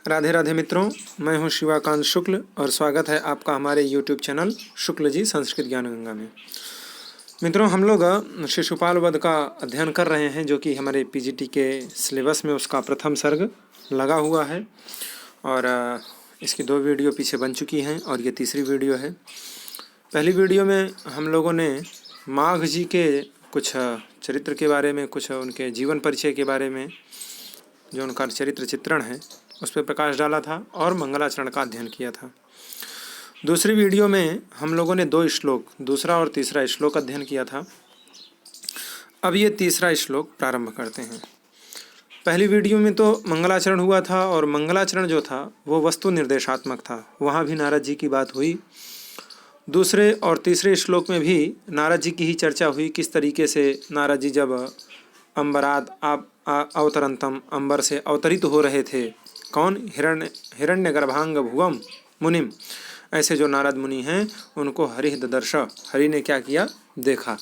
राधे राधे मित्रों, मैं हूं शिवाकांत शुक्ल और स्वागत है आपका हमारे YouTube चैनल शुक्ल जी संस्कृत ज्ञान गंगा में। मित्रों, हम लोग शिशुपाल वध का अध्ययन कर रहे हैं, जो कि हमारे PGT के सिलेबस में उसका प्रथम सर्ग लगा हुआ है और इसकी 2 वीडियो पीछे बन चुकी हैं और ये तीसरी वीडियो है। पहली वीडियो में हम लोगों ने माघ जी के कुछ चरित्र के बारे में, कुछ उनके जीवन परिचय के बारे में, जो उनका चरित्र चित्रण है उस पर प्रकाश डाला था और मंगलाचरण का अध्ययन किया था। दूसरी वीडियो में हम लोगों ने 2 श्लोक, दूसरा और तीसरा श्लोक अध्ययन किया था। अब ये तीसरा श्लोक प्रारंभ करते हैं। पहली वीडियो में तो मंगलाचरण हुआ था और मंगलाचरण जो था वो वस्तु निर्देशात्मक था, वहाँ भी नारद जी की बात हुई। दूसरे और तीसरे श्लोक में भी नारद जी की ही चर्चा हुई, किस तरीके से नारद जी जब अंबराद अवतरंतम, अंबर से अवतरित हो रहे थे, कौन, हिरण्य गर्भांग भुवम मुनिम, ऐसे जो नारद मुनि हैं उनको हरि ददर्श, हरि ने क्या किया, देखा।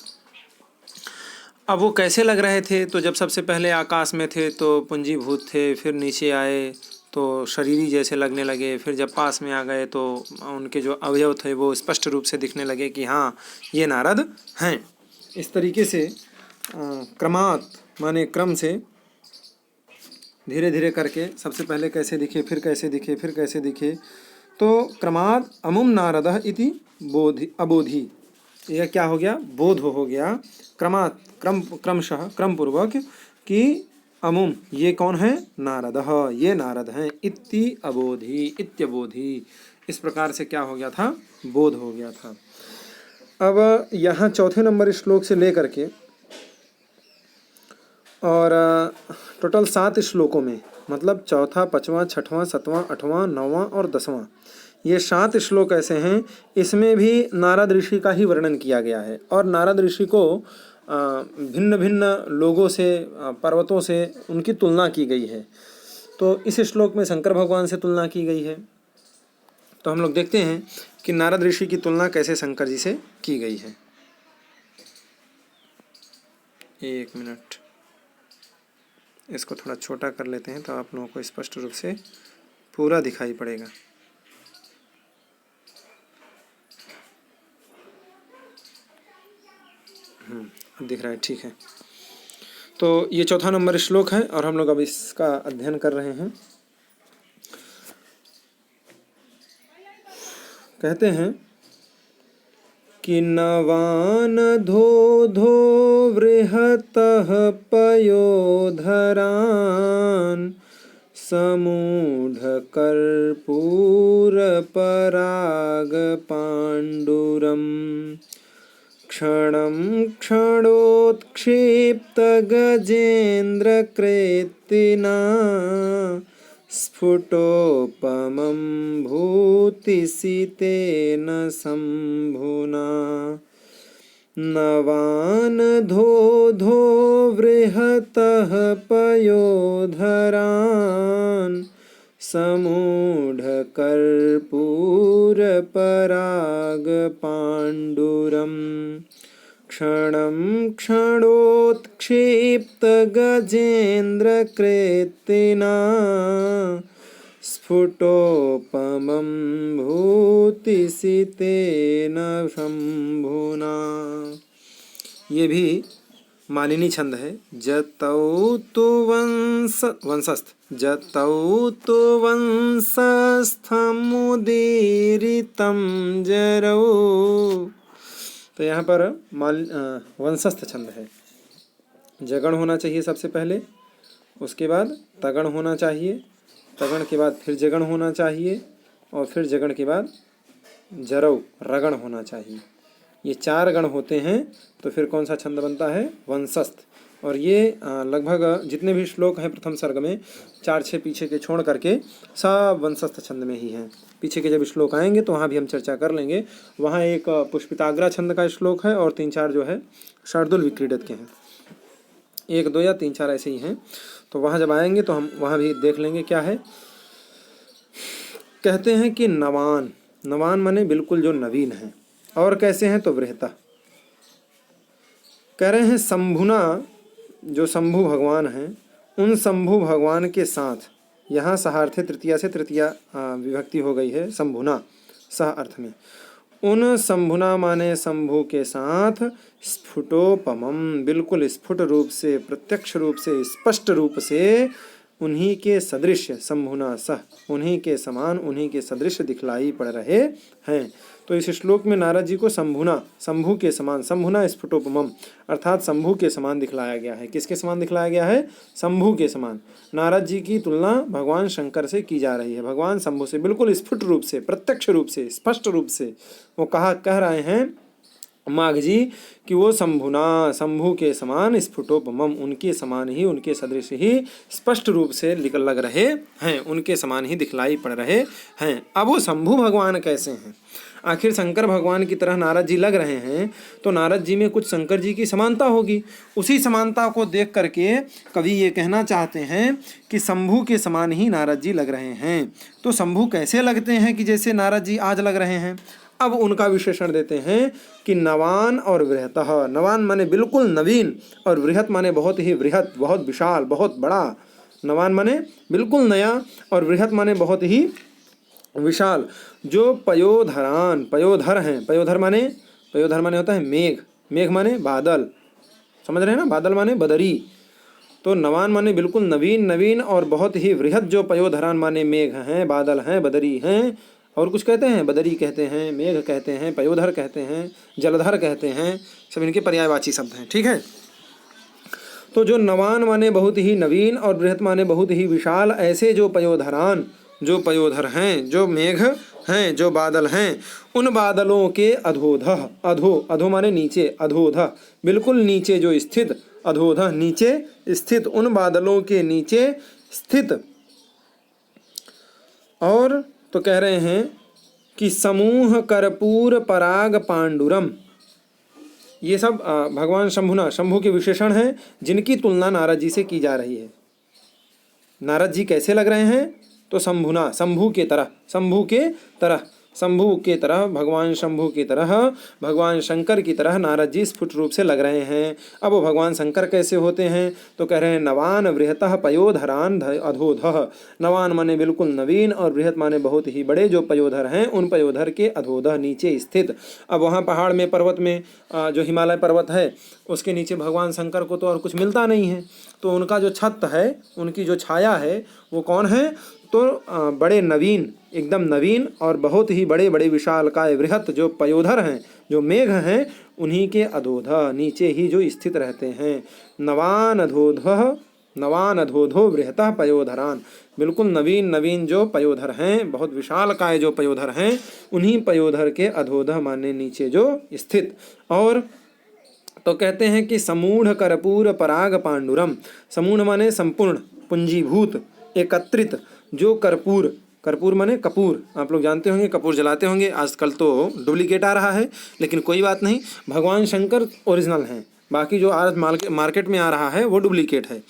अब वो कैसे लग रहे थे, तो जब सबसे पहले आकाश में थे तो पुंजीभूत थे, फिर नीचे आए तो शरीरी जैसे लगने लगे, फिर जब पास में आ गए तो उनके जो अवयव थे वो स्पष्ट रूप से दिखने लगे कि हाँ ये नारद हैं। इस तरीके से क्रमात् माने क्रम से धीरे धीरे करके सबसे पहले कैसे दिखे, फिर कैसे दिखे, फिर कैसे दिखे, तो क्रमात् अमुम नारदः इति अबोधि, यह क्या हो गया, बोध हो गया। क्रमात् क्रमशः क्रमपूर्वक कि अमुम ये कौन है, नारदः, ये नारद हैं, इति अबोधि, इत्यबोधि, इस प्रकार से क्या हो गया था, बोध हो गया था। अब यहाँ चौथे नंबर श्लोक से लेकर के और टोटल 7 श्लोकों में, मतलब चौथा, 5वां, 6वां, 7वां, 8वां, 9वां और 10वां, ये 7 श्लोक ऐसे हैं, इसमें भी नारद ऋषि का ही वर्णन किया गया है और नारद ऋषि को भिन्न भिन्न लोगों से, पर्वतों से उनकी तुलना की गई है। तो इस श्लोक में शंकर भगवान से तुलना की गई है। तो हम लोग देखते हैं कि नारद ऋषि की तुलना कैसे शंकर जी से की गई है। 1 मिनट, इसको थोड़ा छोटा कर लेते हैं तो आप लोगों को स्पष्ट रूप से पूरा दिखाई पड़ेगा। दिख रहा है, ठीक है। तो ये चौथा नंबर श्लोक है और हम लोग अब इसका अध्ययन कर रहे हैं। कहते हैं कि नवान धो धो वृहतः पयोधरान समूढ़ कर्पूर पराग पांडुरम क्षणं क्षणोत्क्षिप्त गजेन्द्र कृत्तिना स्फुटोपमं भूतिसितेन शम्भुना नवान धो धो वृहतः पयोधरान् समूढ़ कर्पूर पराग पांडुरम क्षणं क्षणोत्क्षिप्त गजेन्द्र कृत्तिना स्फुटोपमं भूतिसितेन शम्भुना। ये भी मालिनी छंद है। जतौ तु वंशस्थ, जतौ तु वंशस्थमुदीरितं जरौ। तो यहाँ पर वंशस्थ छंद है। जगण होना चाहिए सबसे पहले, उसके बाद तगण होना चाहिए, तगण के बाद फिर जगण होना चाहिए और फिर जगण के बाद जरौ रगण होना चाहिए। ये 4 गण होते हैं तो फिर कौन सा छंद बनता है, वंशस्थ। और ये लगभग जितने भी श्लोक हैं प्रथम सर्ग में 4-6 पीछे के छोड़ करके सब वंशस्थ छंद में ही हैं। पीछे के जब श्लोक आएंगे तो वहाँ भी हम चर्चा कर लेंगे। वहाँ एक पुष्पिताग्रा छंद का श्लोक है और 3-4 जो है शार्दुल विक्रीडत के हैं। 1-2 या 3-4 ऐसे ही हैं। तो वहाँ जब आएंगे तो हम वहाँ भी देख लेंगे क्या है। कहते हैं कि नवान, नवान माने बिल्कुल जो नवीन है। और कैसे हैं तो वृहता, कह रहे हैं शंभुना, जो शंभु भगवान हैं उन शंभु भगवान के साथ यहाँ सहार्थे तृतीया से तृतीया विभक्ति हो गई है शंभुना सह अर्थ में। उन शंभुना माने शंभु के साथ स्फुटोपमम बिल्कुल स्फुट रूप से, प्रत्यक्ष रूप से, स्पष्ट रूप से उन्हीं के सदृश, शंभुना सह उन्हीं के समान, उन्हीं के सदृश दिखलाई पड़ रहे हैं। तो इस श्लोक में नारद जी को शंभुना, शंभु के समान, शंभुना स्फुटोपमम अर्थात शंभु के समान दिखलाया गया है। किसके समान दिखलाया गया है? शंभु के समान। नारद जी की तुलना भगवान शंकर से की जा रही है, भगवान शंभु से बिल्कुल स्फुट रूप से, प्रत्यक्ष रूप से, स्पष्ट रूप से वो कह रहे हैं माघ जी कि वो शंभुना, शंभु के समान, स्फुटोपमम उनके समान ही, उनके सदृश ही स्पष्ट रूप से लग रहे हैं, उनके समान ही दिखलाई पड़ रहे हैं। अब वो शंभु भगवान कैसे हैं? आखिर शंकर भगवान की तरह नारद जी लग रहे हैं तो नारद जी में कुछ शंकर जी की समानता होगी। उसी समानता को देख करके कवि ये कहना चाहते हैं कि शंभु के समान ही नारद जी लग रहे हैं। तो शंभु कैसे लगते हैं कि जैसे नारद जी आज लग रहे हैं? अब उनका विशेषण देते हैं कि नवान और वृहतः। नवान माने बिल्कुल नवीन और वृहत माने बहुत ही वृहत, बहुत विशाल, बहुत बड़ा। नवान माने बिल्कुल नया और वृहत माने बहुत ही विशाल। जो पयोधरान, पयोधर हैं, पयोधर माने होता है मेघ, मेघ माने बादल, समझ रहे हैं ना? बादल माने बदरी। तो नवान माने बिल्कुल नवीन, नवीन और बहुत ही वृहत जो पयोधरान माने मेघ हैं, बादल हैं, बदरी हैं, और कुछ कहते हैं, बदरी कहते हैं, मेघ कहते हैं, पयोधर कहते हैं, जलधर कहते हैं, सब इनके पर्यायवाची शब्द हैं। ठीक है। तो जो नवान माने बहुत ही नवीन और बृहत माने बहुत ही विशाल, ऐसे जो पयोधरान, जो पयोधर हैं, जो मेघ हैं, जो बादल हैं, उन बादलों के अधोधः, अधो माने नीचे, अधोधः बिल्कुल नीचे जो स्थित, अधोधः नीचे स्थित, उन बादलों के नीचे स्थित। और तो कह रहे हैं कि समूह कर्पूर पराग पांडुरम, ये सब भगवान शंभुना, शंभु के विशेषण हैं जिनकी तुलना नारद जी से की जा रही है। नारद जी कैसे लग रहे हैं? तो शंभुना, शंभु के तरह, शंभु के तरह, शंभु के तरह, भगवान शंभु की तरह, भगवान शंकर की तरह नारद जी स्फुट रूप से लग रहे हैं। अब वो भगवान शंकर कैसे होते हैं? तो कह रहे हैं नवान वृहतः पयोधरान अधोधः। नवान माने बिल्कुल नवीन और बृहत माने बहुत ही बड़े जो पयोधर हैं, उन पयोधर के अधोधः नीचे स्थित। अब वहाँ पहाड़ में, पर्वत में, जो हिमालय पर्वत है उसके नीचे भगवान शंकर को तो और कुछ मिलता नहीं है, तो उनका जो छत है, उनकी जो छाया है वो कौन है? तो बड़े नवीन, एकदम नवीन और बहुत ही बड़े बड़े विशालकाय वृहत जो पयोधर हैं, जो मेघ हैं, उन्हीं के अधोधः नीचे ही जो स्थित रहते हैं। नवान अधोधो वृहतः पयोधरान, बिल्कुल नवीन नवीन जो पयोधर हैं, बहुत विशालकाय जो पयोधर हैं, उन्हीं पयोधर के अधोधः माने नीचे जो स्थित। और तो कहते हैं कि समूढ़ कर्पूर पराग पांडुरम, समूढ़ माने संपूर्ण, पूंजीभूत, एकत्रित जो कर्पूर, कर्पूर माने कपूर, आप लोग जानते होंगे, कपूर जलाते होंगे। आजकल तो डुप्लीकेट आ रहा है, लेकिन कोई बात नहीं, भगवान शंकर ओरिजिनल हैं, बाकी जो आज मार्केट में आ रहा है वो डुप्लीकेट है।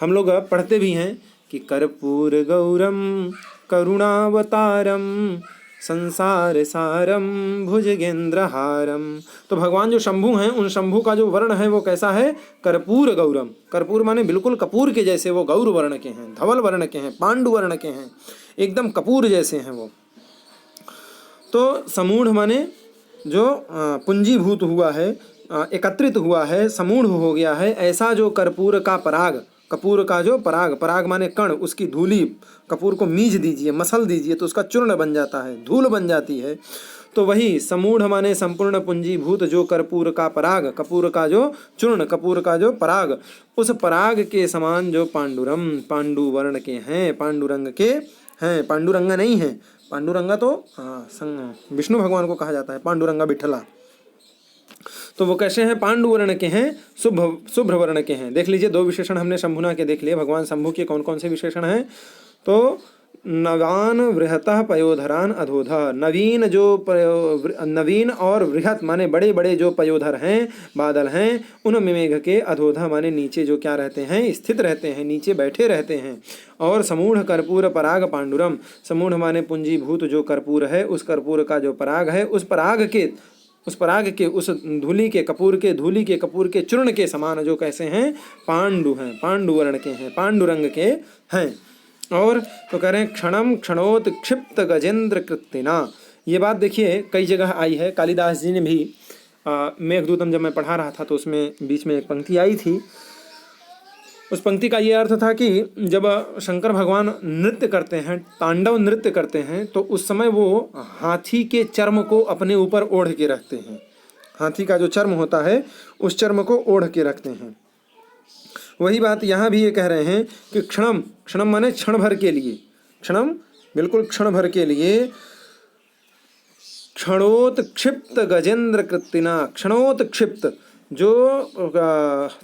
हम लोग पढ़ते भी हैं कि कर्पूर गौरम करुणावतारम संसार सारम भुजगेंद्रहारम। तो भगवान जो शंभु हैं, उन शंभु का जो वर्ण है वो कैसा है? कर्पूर गौरम। कर्पूर माने बिल्कुल कपूर के जैसे वो गौर वर्ण के हैं, धवल वर्ण के हैं, पांडु वर्ण के हैं, एकदम कपूर जैसे हैं वो। तो समूढ़ माने जो पूंजीभूत हुआ है, एकत्रित हुआ है, समूढ़ हो गया है, ऐसा जो कर्पूर का पराग, कपूर का जो पराग, पराग माने कण, उसकी धूली, कपूर को मीज दीजिए, मसल दीजिए तो उसका चूर्ण बन जाता है, धूल बन जाती है। तो वही समूढ़ माने संपूर्ण पूंजीभूत जो कर्पूर का पराग, कपूर का जो चूर्ण, कपूर का जो पराग, उस पराग के समान जो पांडुरम, पांडु वर्ण के हैं, पांडुरंग के हैं। पांडुरंगा नहीं है, पांडुरंगा तो विष्णु भगवान को कहा जाता है, पांडुरंगा विठला। तो वो कैसे हैं? पांडु वर्ण के हैं, शुभ्र वर्ण के हैं। देख लीजिए, दो विशेषण हमने शंभुना के देख लिए। भगवान शंभु के कौन कौन से विशेषण हैं? तो नवान वृहतः पयोधरान अधोधः, नवीन जो नवीन और वृहत माने बड़े बड़े जो पयोधर हैं, बादल हैं, उन मेघ के अधोधः माने नीचे जो क्या रहते हैं? स्थित रहते हैं, नीचे बैठे रहते हैं। और समूढ़ कर्पूर पराग पांडुरम, समूढ़ माने पूंजीभूत जो कर्पूर है, उस कर्पूर का जो पराग है, उस पराग के उस धूलि के, कपूर के धूलि के, कपूर के चूर्ण के समान जो कैसे हैं? पांडु हैं, पांडु वर्ण के हैं, पांडुरंग के हैं। और तो कह रहे हैं क्षणम क्षणोत क्षिप्त गजेंद्र कृत्तिना। ये बात देखिए कई जगह आई है। कालिदास जी ने भी मेघदूतम जब मैं पढ़ा रहा था तो उसमें बीच में एक पंक्ति आई थी। उस पंक्ति का ये अर्थ था कि जब शंकर भगवान नृत्य करते हैं, तांडव नृत्य करते हैं, तो उस समय वो हाथी के चर्म को अपने ऊपर ओढ़ के रखते हैं। हाथी का जो चर्म होता है उस चर्म को ओढ़ के रखते हैं। वही बात यहाँ भी ये कह रहे हैं कि क्षणम, क्षणम माने क्षण भर के लिए, क्षणम बिल्कुल क्षण भर के लिए, क्षणोत्क्षिप्त गजेंद्र कृत्तिना। क्षणोत्क्षिप्त जो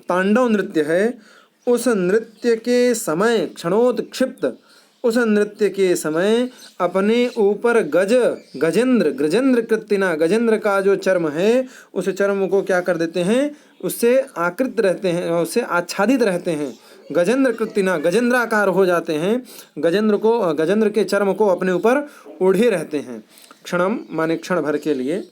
तांडव नृत्य है उस नृत्य के समय, क्षणोत्क्षिप्त उस नृत्य के समय अपने ऊपर गजेंद्र, गजेंद्र कृत्तिना, गजेंद्र का जो चर्म है उस चर्म को क्या कर देते हैं, उससे आकृत रहते हैं, उससे आच्छादित रहते हैं। गजेंद्र कृत्तिना, गजेंद्राकार हो जाते हैं, गजेंद्र के चर्म को अपने ऊपर ओढ़े रहते हैं। क्षणम माने क्षण भर के लिए।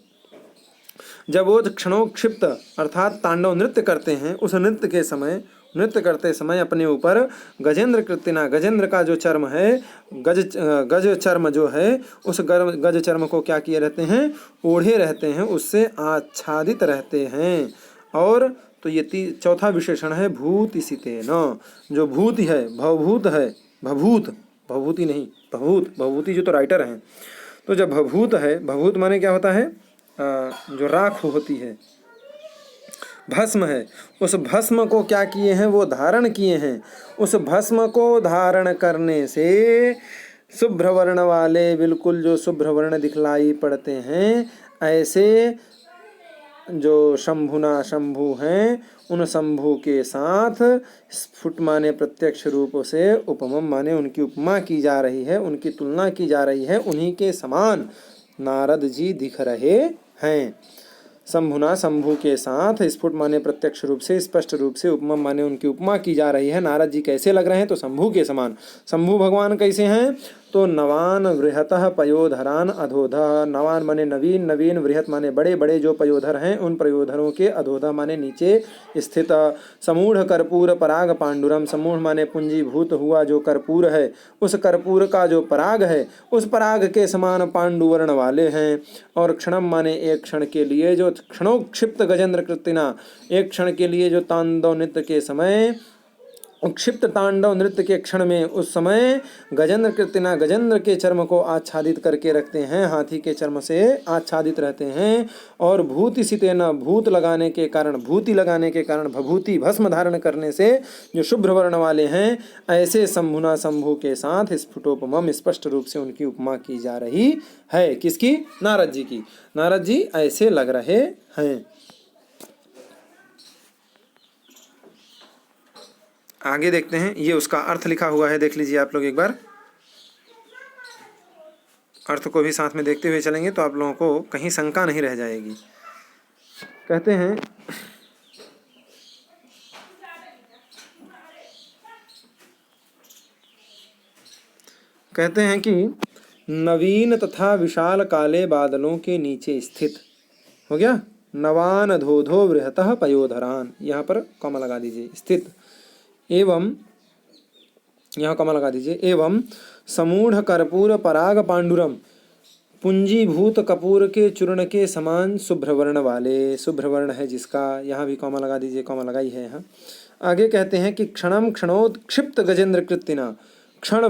जब वो क्षणोक्षिप्त अर्थात तांडव नृत्य करते हैं, उस नृत्य के समय, नृत्य करते समय अपने ऊपर गजेंद्र कृत्तिना, गजेंद्र का जो चर्म है, गज चर्म जो है, उस गज चर्म को क्या किए रहते हैं, ओढ़े रहते हैं, उससे आच्छादित रहते हैं। और तो ये चौथा विशेषण है भूतिसितेन। जो भूति है, भवभूत है, भभूत, भभूति नहीं, भभूत, भभूति जो तो राइटर हैं। तो जब भभूत है, भभूत माने क्या होता है, जो राख होती है, भस्म है, उस भस्म को क्या किए हैं, वो धारण किए हैं। उस भस्म को धारण करने से शुभ्र वर्ण वाले, बिल्कुल जो शुभ्र वर्ण दिखलाई पड़ते हैं, ऐसे जो शंभुना शंभु हैं, उन शंभु के साथ स्फुट माने प्रत्यक्ष रूप से, उपमम माने उनकी उपमा की जा रही है, उनकी तुलना की जा रही है, उन्हीं के समान नारद जी दिख रहे हैं। शंभुना शंभु के साथ, स्फुट माने प्रत्यक्ष रूप से, स्पष्ट रूप से, उपमा माने उनकी उपमा की जा रही है। नारद जी कैसे लग रहे हैं, तो शंभु के समान। शंभु भगवान कैसे हैं, तो नवान वृहतः पयोधरान अधोधः। नवान माने नवीन, नवीन, वृहत माने बड़े बड़े जो पयोधर हैं, उन पयोधरों के, अधोधः माने नीचे स्थित। समूढ़ कर्पूर पराग पांडुरम, समूढ़ माने पूंजीभूत हुआ जो कर्पूर है, उस कर्पूर का जो पराग है, उस पराग के समान पांडुवर्ण वाले हैं। और क्षणम माने एक क्षण के लिए, जो क्षणोक्षिप्त गजेंद्र कृत्तिना, एक क्षण के लिए जो तांडव नृत्य के समय, क्षिप्त तांडव नृत्य के क्षण में, उस समय गजेंद्र कृत्तिना, गजेंद्र के चर्म को आच्छादित करके रखते हैं, हाथी के चर्म से आच्छादित रहते हैं। और भूतिसितेन, भूत लगाने के कारण, भूति लगाने के कारण, भभूति भस्म धारण करने से जो शुभ्र वर्ण वाले हैं, ऐसे शंभुना शंभु के साथ स्फुटोपमम, स्पष्ट रूप से उनकी उपमा की जा रही है। किसकी, नारद जी की। नारद जी ऐसे लग रहे हैं। आगे देखते हैं, ये उसका अर्थ लिखा हुआ है, देख लीजिए आप लोग एक बार। अर्थ को भी साथ में देखते हुए चलेंगे तो आप लोगों को कहीं शंका नहीं रह जाएगी। कहते हैं, कहते हैं कि नवीन तथा विशाल काले बादलों के नीचे स्थित, हो गया, नवान धोधो वृहतः पयोधरान, यहाँ पर कॉमा लगा दीजिए, स्थित, एवं यहाँ कॉमा लगा दीजिए, एवं समूढ़ कर्पूर पराग पांडुरम, पूंजीभूत कपूर के चूर्ण के समान शुभ्र वर्ण वाले, शुभ्र वर्ण है जिसका, यहाँ भी कॉमा लगा दीजिए, कॉमा लगाई है यहाँ। आगे कहते हैं कि क्षणम क्षणोत्क्षिप्त गजेंद्र कृत्तिना, क्षण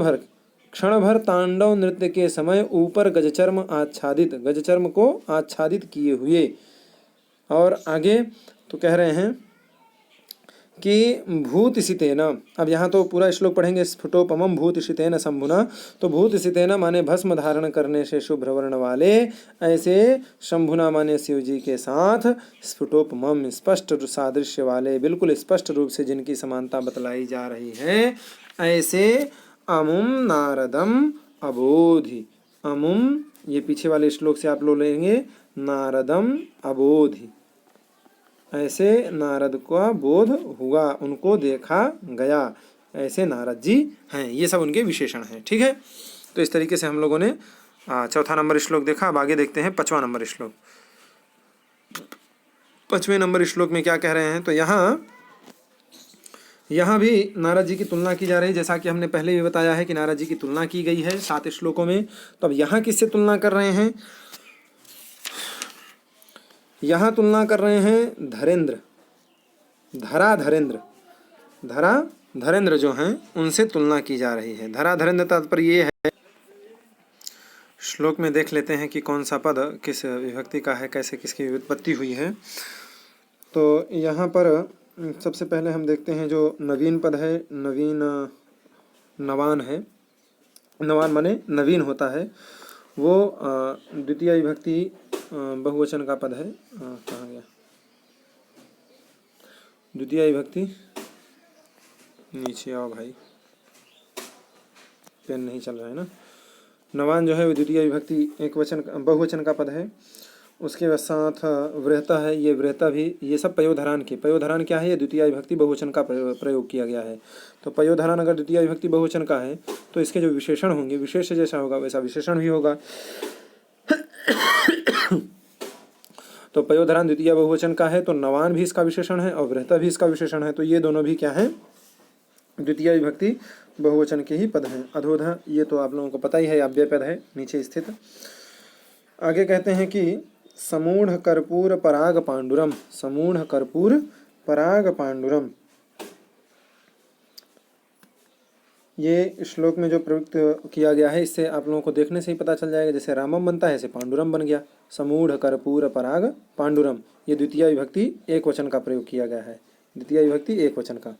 भर तांडव नृत्य के समय ऊपर गजचर्म आच्छादित, गजचर्म को आच्छादित किए हुए। और आगे तो कह रहे हैं कि भूतिसितेन, अब यहाँ तो पूरा श्लोक पढ़ेंगे, स्फुटोपमम भूतिसितेन शंभुना। तो भूतिसितेन माने भस्म धारण करने से शुभ्र वर्ण वाले, ऐसे शंभुना माने शिव जी के साथ, स्फुटोपमम स्पष्ट सादृश्य वाले, बिल्कुल स्पष्ट रूप से जिनकी समानता बतलाई जा रही है, ऐसे अमुम नारदम अबोधि। अमुम, ये पीछे वाले श्लोक से आप लोग लेंगे, नारदम अबोधि, ऐसे नारद का बोध हुआ, उनको देखा गया, ऐसे नारद जी हैं। ये सब उनके विशेषण हैं। ठीक है, तो इस तरीके से हम लोगों ने चौथा नंबर श्लोक देखा। अब आगे देखते हैं 5वां नंबर श्लोक। 5वें नंबर श्लोक में क्या कह रहे हैं, तो यहाँ यहाँ भी नारद जी की तुलना की जा रही है, जैसा कि हमने पहले भी बताया है कि नारद जी की तुलना की गई है 7 श्लोकों में। तो अब यहाँ किससे तुलना कर रहे हैं? यहाँ तुलना कर रहे हैं धरेंद्र, धरा धरेंद्र, धरा धरेंद्र जो हैं उनसे तुलना की जा रही है। धरा धरेंद्र तात्पर्य ये है, श्लोक में देख लेते हैं कि कौन सा पद किस विभक्ति का है, कैसे किसकी व्युत्पत्ति हुई है। तो यहाँ पर सबसे पहले हम देखते हैं जो नवीन पद है, नवीन नवान है, नवान माने नवीन होता है, वो द्वितीय विभक्ति बहुवचन का पद है। कहाँ गया? द्वितीय विभक्ति, नीचे आओ भाई, पेन नहीं चल रहा है ना। नवान जो है वो द्वितीय विभक्ति एक वचन बहुवचन का पद है। उसके साथ वृहता है, ये वृहता भी, ये सब पयोधरान के, पयोधरान क्या है? ये द्वितीय विभक्ति बहुवचन का प्रयोग किया गया है। तो पयोधरान अगर द्वितीय विभक्ति बहुवचन का है तो इसके जो विशेषण होंगे, विशेष जैसा होगा वैसा विशेषण भी होगा। तो पयोधरान द्वितीय बहुवचन का है तो नवान भी इसका विशेषण है और वृहता भी इसका विशेषण है। तो ये दोनों भी क्या है? द्वितीय विभक्ति बहुवचन के ही पद हैं। अधोधा, ये तो आप लोगों को पता ही है, अव्यय पद है नीचे स्थित। आगे कहते हैं कि समूढ़ कर्पूर पराग पांडुरम, समूढ़ कर्पूर पराग पांडुरम, ये श्लोक में जो प्रयुक्त किया गया है इससे आप लोगों को देखने से ही पता चल जाएगा। जैसे रामम बनता है ऐसे पांडुरम बन गया। समूढ़ कर्पूर पराग पांडुरम, ये द्वितीय विभक्ति एक वचन का प्रयोग किया गया है, द्वितीय विभक्ति एक वचन का।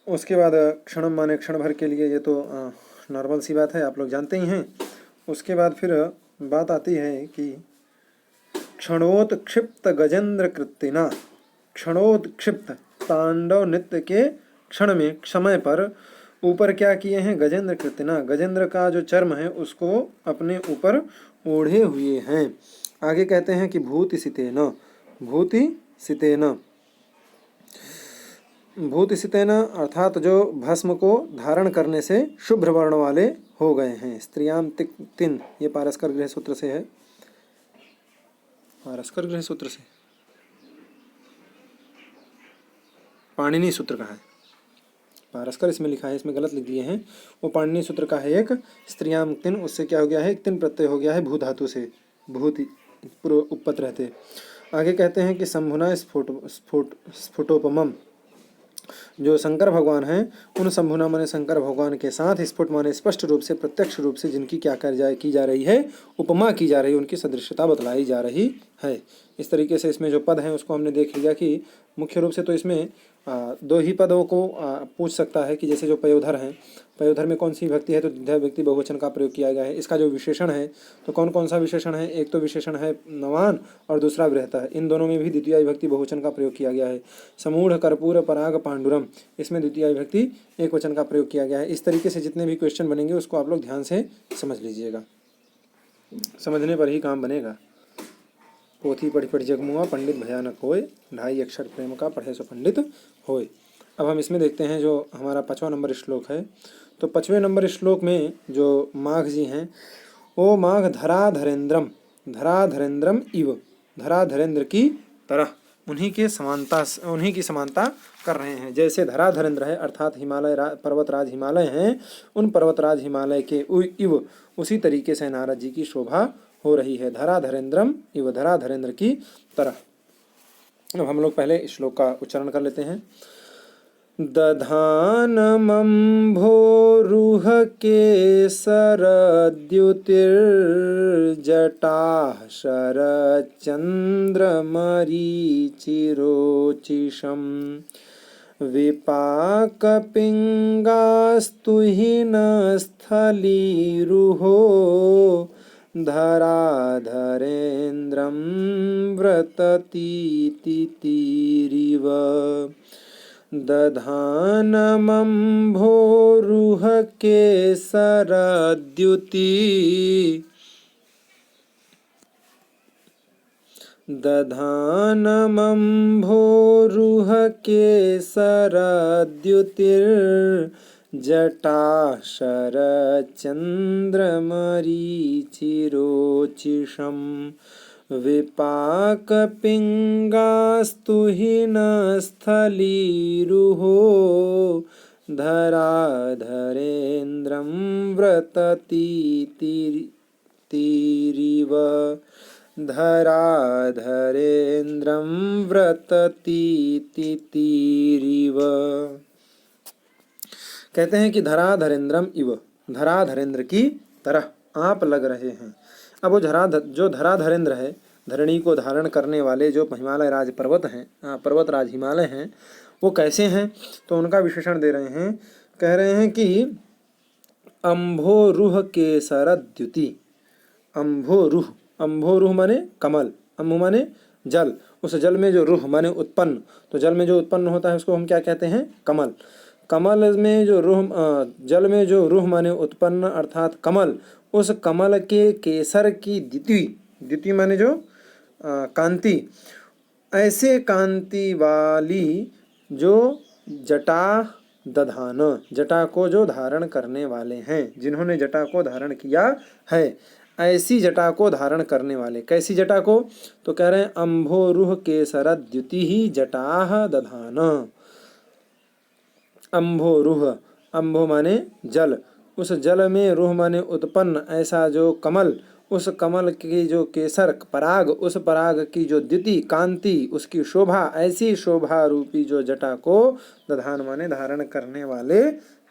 उसके बाद क्षणम माने क्षण भर के लिए, ये तो नॉर्मल सी बात है, आप लोग जानते ही हैं। उसके बाद फिर बात आती है कि क्षणोत्क्षिप्त गजेंद्र कृत्तिना, क्षणोत्क्षिप्त तांडव नृत्य के क्षण में, समय पर ऊपर क्या किए हैं? गजेंद्र कृत्तिना, गजेंद्र का जो चर्म है उसको अपने ऊपर ओढ़े हुए हैं। आगे कहते हैं कि भूति सितेन, भूति सितेन, भूति सितेन अर्थात जो भस्म को धारण करने से शुभ्र वर्ण वाले हो गए हैं। स्त्रियाम तिन, ये पारस्कर गृह सूत्र से है, पारस्कर गृह सूत्र से, पाणिनि सूत्र का है, पारस्कर इसमें लिखा है, इसमें गलत लिख दिए हैं। वो पाणिनि सूत्र का है एक। स्त्रियाम तिन, उससे क्या हो गया है? एक तिन प्रत्यय हो गया है भू धातु से, भूति पूर्व उपपद रहते। आगे कहते हैं कि शंभुना स्फुटोपमम, जो शंकर भगवान हैं उन शंभुना माने शंकर भगवान के साथ, स्फुट माने स्पष्ट रूप से, प्रत्यक्ष रूप से जिनकी क्या की जा रही है? उपमा की जा रही है, उनकी सदृशता बतलाई जा रही है। इस तरीके से इसमें जो पद हैं उसको हमने देख लिया कि मुख्य रूप से तो इसमें दो ही पदों को पूछ सकता है कि जैसे जो पयोधर हैं, पयोधर में कौन सी विभक्ति है? तो द्वितीय विभक्ति बहुवचन का प्रयोग किया गया है। इसका जो विशेषण है तो कौन कौन सा विशेषण है? एक तो विशेषण है नवान और दूसरा वृहता है। इन दोनों में भी द्वितीय विभक्ति बहुवचन का प्रयोग किया गया है। समूढ़ कर्पूर पराग पांडुरम, इसमें द्वितीय विभक्ति एक वचन का प्रयोग किया गया है। इस तरीके से जितने भी क्वेश्चन बनेंगे उसको आप लोग ध्यान से समझ लीजिएगा, समझने पर ही काम बनेगा। पोथी पढ़ी पढ़ी जगमुआ, पंडित भयानक होए, 2.5 अक्षर प्रेम का पढ़े सो पंडित होए। अब हम इसमें देखते हैं जो हमारा 5वां नंबर श्लोक है। तो 5वें नंबर श्लोक में जो माघ जी हैं वो माघ धरा धरेंद्रम, धरा धरेंद्रम इव, धरा धरेंद्र की तरह उन्हीं की समानता कर रहे हैं। जैसे धरा धरेंद्र है अर्थात हिमालय पर्वतराज हिमालय हैं, उन पर्वतराज हिमालय के इव उसी तरीके से नारद जी की शोभा हो रही है। धरा धरेंद्रम इव, धरा धरेंद्र की तरह। अब हम लोग पहले इस श्लोक का उच्चारण कर लेते हैं। दधानमंभोरुह केसरद्युतिर्जटाः शरच्चन्द्रमरीचिरोचिषं विपाकपिङ्गास्तुहिनस्थलीरुहो धराधरेन्द्रं व्रततीतिरिव। दधानमंभोरुह केसरद्युति, दधानमंभोरुह केसरद्युतिर्जटाः शरच्चन्द्रमरीचिरोचिषं विपाक पिङ्गास्तुहिनस्थलीरुहो धराधरेन्द्रं व्रततीतिरिव धराधरेन्द्रं व्रततीतिरिव। कहते हैं कि धराधरेन्द्रम इव, धराधरेन्द्र की तरह आप लग रहे हैं। अब वो जो धराधरेन्द्र है, धरणी को धारण करने वाले जो हिमालय राज पर्वत हैं, पर्वत राज हिमालय हैं, वो कैसे हैं? तो उनका विशेषण दे रहे हैं। कह रहे हैं कि अम्भोरुह केसरद्युति। अम्भोरुह, अम्भोरुह माने कमल, अम्भु माने जल, उस जल में जो रुह माने उत्पन्न, तो जल में जो उत्पन्न होता है उसको हम क्या कहते हैं? कमल। कमल में जो रुह, जल में जो रुह माने उत्पन्न अर्थात कमल, उस कमल के केसर की द्युति, द्युति माने जो कांति, ऐसे कांति वाली जो जटा दधान, जटा को जो धारण करने वाले हैं, जिन्होंने जटा को धारण किया है, ऐसी जटा को धारण करने वाले। कैसी जटा को? तो कह रहे हैं अम्भोरुह केसरद्युति ही जटाह दधान। अम्भोरुह, अम्भो माने जल, उस जल में रुह माने उत्पन्न, ऐसा जो कमल, उस कमल की जो केसर पराग, उस पराग की जो द्युति कांति, उसकी शोभा, ऐसी शोभा रूपी जो जटा को दधान माने धारण करने वाले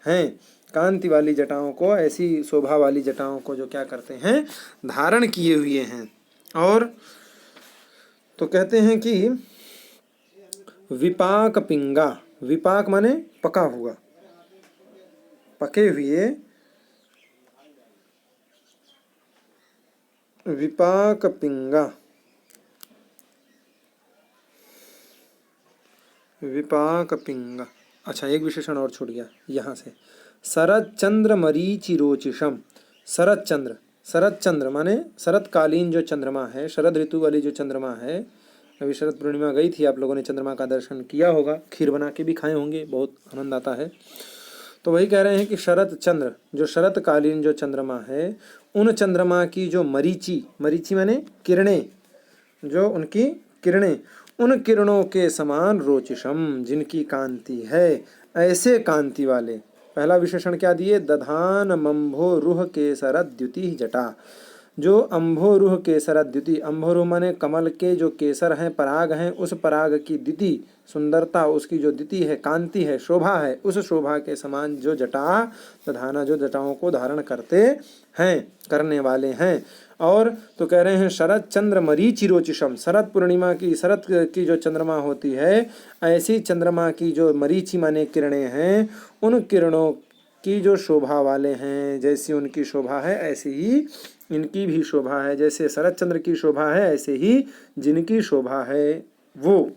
हैं। कांति वाली जटाओं को, ऐसी शोभा वाली जटाओं को जो क्या करते हैं? धारण किए हुए हैं। और तो कहते हैं कि विपाक पिंगा, विपाक माने पका हुआ, पके हुए, विपाक पिंगा, विपाक पिंगा। अच्छा, एक विशेषण और छूट गया यहाँ से। शरद चंद्र मरीचिरोचिषम। शरद चंद्र, शरद चंद्र माने शरतकालीन जो चंद्रमा है, शरद ऋतु वाली जो चंद्रमा है। अभी शरद पूर्णिमा गई थी, आप लोगों ने चंद्रमा का दर्शन किया होगा, खीर बना के भी खाए होंगे, बहुत आनंद आता है। तो वही कह रहे हैं कि शरद चंद्र, जो शरतकालीन जो चंद्रमा है, उन चंद्रमा की जो मरीचि, मरीचि माने किरणें, जो उनकी किरणें, उन किरणों के समान रोचिषम, जिनकी कांति है, ऐसे कांति वाले। पहला विशेषण क्या दिए? दधान अम्भोरुह केसरद्युति जटा। जो अम्भोरुह केसरद्युति, अम्भोरुह माने कमल के जो केसर हैं, पराग हैं, उस पराग की द्युति, सुंदरता, उसकी जो द्युति है, कांति है, शोभा है, उस शोभा के समान जो जटा दधाना, जो जटाओं को धारण करते हैं, करने वाले हैं। और तो कह रहे हैं शरद चंद्र मरीचिरोचिषम, शरद पूर्णिमा की, शरद की जो चंद्रमा होती है, ऐसी चंद्रमा की जो मरीचि माने किरणें हैं, उन किरणों की जो शोभा वाले हैं, जैसी उनकी शोभा है ऐसी ही इनकी भी शोभा है। जैसे शरद चंद्र की शोभा है, ऐसे ही जिनकी शोभा है वो,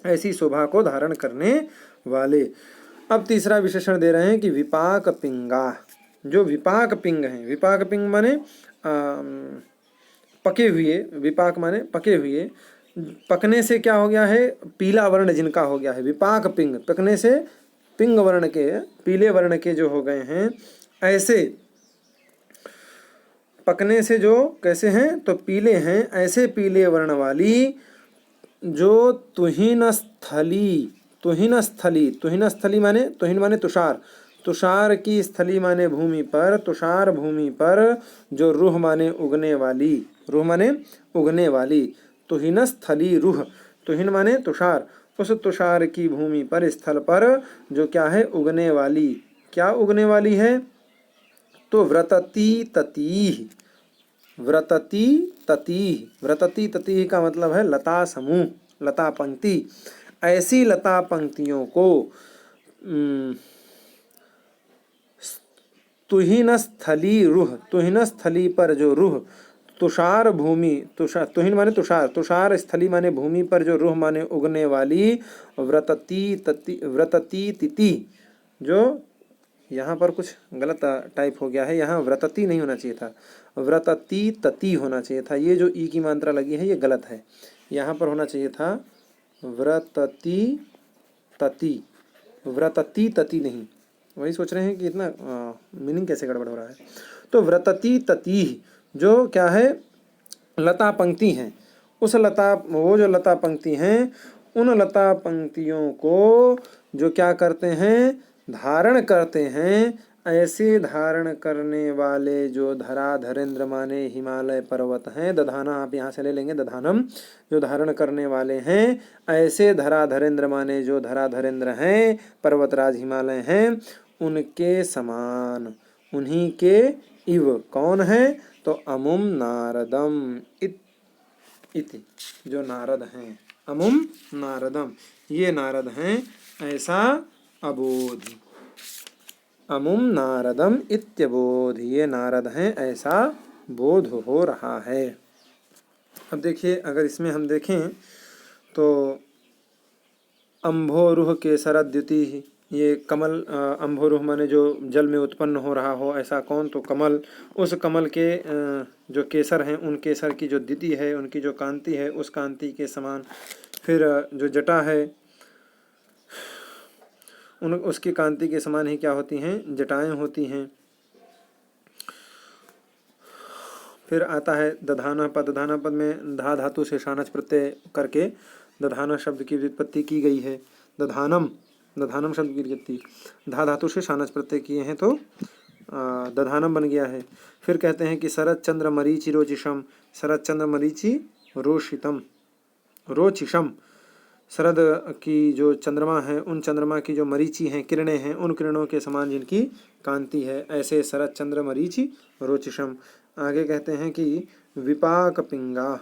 ऐसी शोभा को धारण करने वाले। अब तीसरा विशेषण दे रहे हैं कि विपाक पिंगा। जो विपाक पिंग हैं, विपाक पिंग माने पके हुए, विपाक माने पके हुए, पकने से क्या हो गया है? पीला वर्ण जिनका हो गया है, विपाक पिंग, पकने से पिंग वर्ण के, पीले वर्ण के जो हो गए हैं, ऐसे पकने से जो कैसे हैं? तो पीले हैं, ऐसे पीले वर्ण वाली जो तुहिन स्थली, तुहिन स्थली, तुहिन स्थली माने, तुहिन माने तुषार, तुषार की स्थली माने भूमि पर, तुषार भूमि पर जो रूह माने उगने वाली, रूह माने उगने वाली, तुहिन स्थली रूह, तुहिन माने तुषार, उस तुषार की भूमि पर, स्थल पर जो क्या है? उगने वाली। क्या उगने वाली है? तो व्रतती तती, व्रतती तती, व्रतती तती का मतलब है लता समूह, लता पंक्ति। ऐसी लता पंक्तियों को तुहिन स्थली रूह, तुहिन स्थली पर जो रूह, तुषार भूमि, तुषार, तुहिन माने तुषार, तुषार स्थली माने भूमि पर जो रूह माने उगने वाली, व्रतती तति, व्रतती तिथि, जो यहाँ पर कुछ गलत टाइप हो गया है, यहाँ व्रतती नहीं होना चाहिए था, व्रतती तति होना चाहिए था। ये जो ई की मात्रा लगी है ये गलत है, यहाँ पर होना चाहिए था व्रतती तति, व्रतती तति नहीं। वही सोच रहे हैं कि इतना मीनिंग कैसे गड़बड़ हो रहा है। तो व्रतती तति जो क्या है? लता पंक्ति हैं, वो जो लता पंक्ति हैं, उन लता पंक्तियों को जो क्या करते हैं, धारण करते हैं। ऐसे धारण करने वाले जो धराधरेंद्र माने हिमालय पर्वत हैं, दधाना आप यहाँ से ले लेंगे, दधानम, जो धारण करने वाले हैं, ऐसे धराधरेंद्र माने जो धराधरेंद्र हैं, पर्वतराज हिमालय हैं, उनके समान, उन्हीं के इव कौन है, तो अमुम नारदम इति, जो नारद हैं, अमुम नारदम, ये नारद हैं, ऐसा अबोध, अमुम नारदम इत्यबोध, ये नारद हैं, ऐसा बोध हो रहा है। अब देखिए, अगर इसमें हम देखें तो अम्भोरुह केसरद्युति, ये कमल, अम्भोरुह माने जो जल में उत्पन्न हो रहा हो, ऐसा कौन, तो कमल, उस कमल के जो केसर हैं, उन केसर की जो द्युति है, उनकी जो कांति है, उस कांति के समान। फिर जो जटा है, उसकी कांति के समान ही क्या होती हैं, जटाएं होती हैं। फिर आता है दधाना पद, दधाना पद में धा धातु से शानच प्रत्यय करके दधाना शब्द की व्युत्पत्ति की गई है। दधानम, दधानम शब्द की व्युत्पत्ति धा धातु से शानच प्रत्यय किए हैं तो दधानम बन गया है। फिर कहते हैं कि शरद चंद्र मरीचि रोचिषम, शरद चंद्र मरीचि रोशितम रोचिषम, शरद की जो चंद्रमा है, उन चंद्रमा की जो मरीचि हैं, किरणें हैं, उन किरणों के समान जिनकी कांति है, ऐसे शरद चंद्र मरीचि रोचिषम। आगे कहते हैं कि विपाक पिंगा,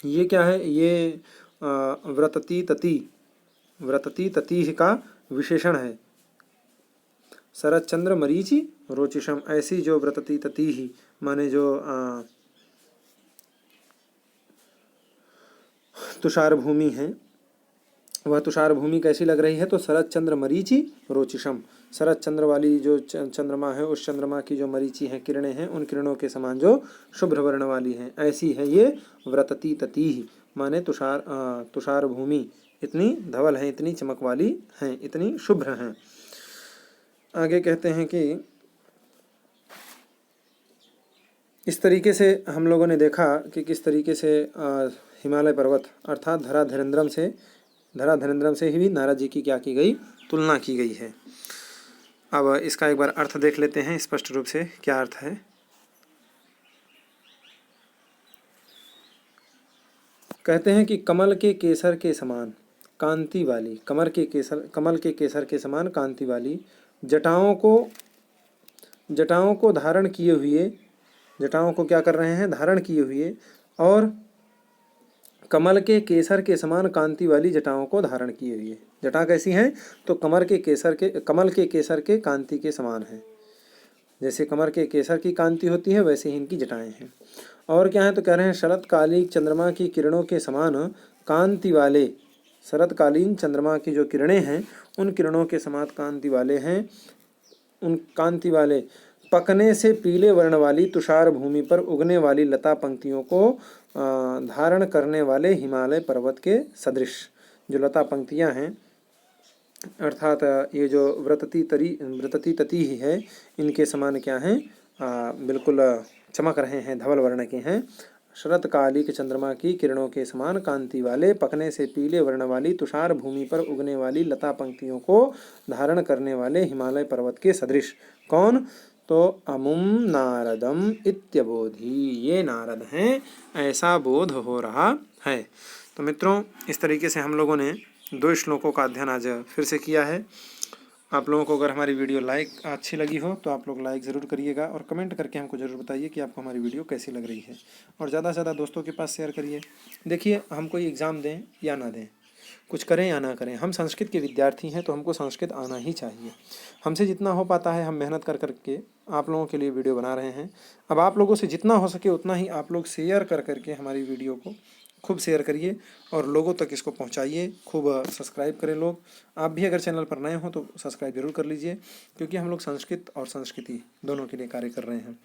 ये क्या है, ये व्रतती तति, व्रतती तति का विशेषण है। शरद चंद्र मरीचि रोचिषम, ऐसी जो व्रतती तति ही माने जो तुषार भूमि है, वह तुषार भूमि कैसी लग रही है, तो शरद चंद्र मरीचि रोचिषम, शरद चंद्र वाली जो चंद्रमा है, उस चंद्रमा की जो मरीचि हैं, किरणें हैं, उन किरणों के समान जो शुभ्र वर्ण वाली हैं, ऐसी है ये व्रतती तति ही माने तुषार भूमि, इतनी धवल है, इतनी चमक वाली हैं, इतनी शुभ्र हैं। आगे कहते हैं कि इस तरीके से हम लोगों ने देखा कि किस तरीके से हिमालय पर्वत अर्थात धराधरेंद्रम से ही नारद जी की क्या की गई, तुलना की गई है। अब इसका एक बार अर्थ देख लेते हैं स्पष्ट रूप से, क्या अर्थ है। कहते हैं कि कमल के केसर के समान कांति वाली, कमल के केसर के समान कांति वाली जटाओं को धारण किए हुए, जटाओं को क्या कर रहे हैं, धारण किए हुए, और कमल के केसर के समान कांति वाली जटाओं को धारण किए हुए। जटा कैसी हैं, तो कमल के केसर के कांति के समान है। जैसे कमल के केसर की कांति होती है, वैसे ही इनकी जटाएं हैं। और क्या है, तो कह रहे हैं शरतकालीन चंद्रमा की किरणों के समान कांति वाले, शरतकालीन चंद्रमा की जो किरणें हैं, उन किरणों के समान कांति वाले हैं। उन कांति वाले पकने से पीले वर्ण वाली तुषार भूमि पर उगने वाली लता पंक्तियों को धारण करने वाले हिमालय पर्वत के सदृश जो लता पंक्तियां हैं, अर्थात ये जो व्रतती तति ही है, इनके समान क्या हैं, बिल्कुल चमक रहे हैं, धवल वर्ण के हैं। शरतकालिक चंद्रमा की किरणों के समान कांति वाले, पकने से पीले वर्ण वाली तुषार भूमि पर उगने वाली लता पंक्तियों को धारण करने वाले हिमालय पर्वत के सदृश कौन, तो अमुम नारदम इत्यबोधि, ये नारद हैं, ऐसा बोध हो रहा है। तो मित्रों, इस तरीके से हम लोगों ने 2 श्लोकों का अध्ययन आज फिर से किया है। आप लोगों को अगर हमारी वीडियो अच्छी लगी हो तो आप लोग लाइक ज़रूर करिएगा और कमेंट करके हमको ज़रूर बताइए कि आपको हमारी वीडियो कैसी लग रही है, और ज़्यादा से ज़्यादा दोस्तों के पास शेयर करिए। देखिए, हम कोई एग्ज़ाम दें या ना दें, कुछ करें या ना करें, हम संस्कृत के विद्यार्थी हैं, तो हमको संस्कृत आना ही चाहिए। हमसे जितना हो पाता है हम मेहनत कर करके आप लोगों के लिए वीडियो बना रहे हैं। अब आप लोगों से जितना हो सके उतना ही आप लोग शेयर कर करके हमारी वीडियो को खूब शेयर करिए और लोगों तक इसको पहुंचाइए। खूब सब्सक्राइब करें लोग। आप भी अगर चैनल पर नए हो तो सब्सक्राइब जरूर कर लीजिए, क्योंकि हम लोग संस्कृत और संस्कृति दोनों के लिए कार्य कर रहे हैं।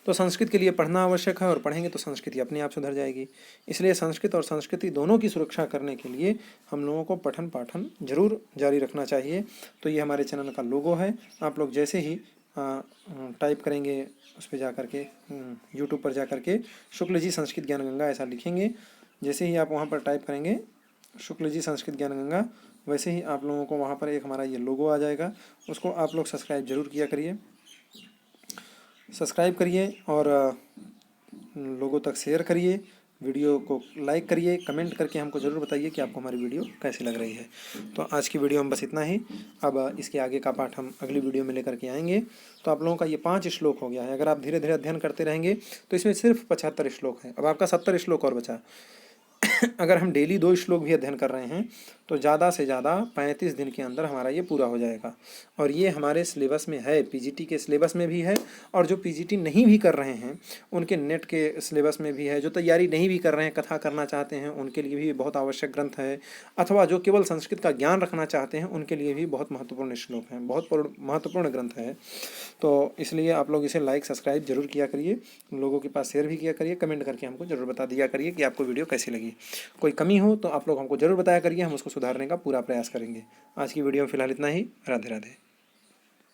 तो संस्कृत के लिए पढ़ना आवश्यक है, और पढ़ेंगे तो संस्कृति अपने आप सुधर जाएगी। इसलिए संस्कृत और संस्कृति दोनों की सुरक्षा करने के लिए हम लोगों को पठन पाठन जरूर जारी रखना चाहिए। तो ये हमारे चैनल का लोगो है। आप लोग जैसे ही टाइप करेंगे उस पर जा कर के यूट्यूब पर जा कर के शुक्ल जी संस्कृत ज्ञान गंगा ऐसा लिखेंगे। जैसे ही आप वहाँ पर टाइप करेंगे शुक्ल जी संस्कृत ज्ञान गंगा, वैसे ही आप लोगों को वहाँ पर एक हमारा ये लोगो आ जाएगा। उसको आप लोग सब्सक्राइब जरूर किया करिए, सब्सक्राइब करिए और लोगों तक शेयर करिए, वीडियो को लाइक करिए, कमेंट करके हमको ज़रूर बताइए कि आपको हमारी वीडियो कैसी लग रही है। तो आज की वीडियो में बस इतना ही। अब इसके आगे का पाठ हम अगली वीडियो में लेकर के आएंगे। तो आप लोगों का ये 5 श्लोक हो गया है। अगर आप धीरे धीरे अध्ययन करते रहेंगे तो इसमें सिर्फ 75 श्लोक हैं। अब आपका 70 श्लोक और बचा। अगर हम डेली 2 श्लोक भी अध्ययन कर रहे हैं तो ज़्यादा से ज़्यादा 35 दिन के अंदर हमारा ये पूरा हो जाएगा। और ये हमारे सिलेबस में है, पीजीटी के सिलेबस में भी है, और जो पीजीटी नहीं भी कर रहे हैं उनके नेट के सिलेबस में भी है। जो तैयारी नहीं भी कर रहे हैं, कथा करना चाहते हैं, उनके लिए भी बहुत आवश्यक ग्रंथ है। अथवा जो केवल संस्कृत का ज्ञान रखना चाहते हैं उनके लिए भी बहुत महत्वपूर्ण श्लोक हैं, बहुत महत्वपूर्ण ग्रंथ है। तो इसलिए आप लोग इसे लाइक सब्सक्राइब जरूर किया करिए, लोगों के पास शेयर भी किया करिए, कमेंट करके हमको जरूर बता दिया करिए कि आपको वीडियो कैसी लगी। कोई कमी हो तो आप लोग हमको जरूर बताया करिए, हम उसको सुधारने का पूरा प्रयास करेंगे। आज की वीडियो में फिलहाल इतना ही। राधे राधे।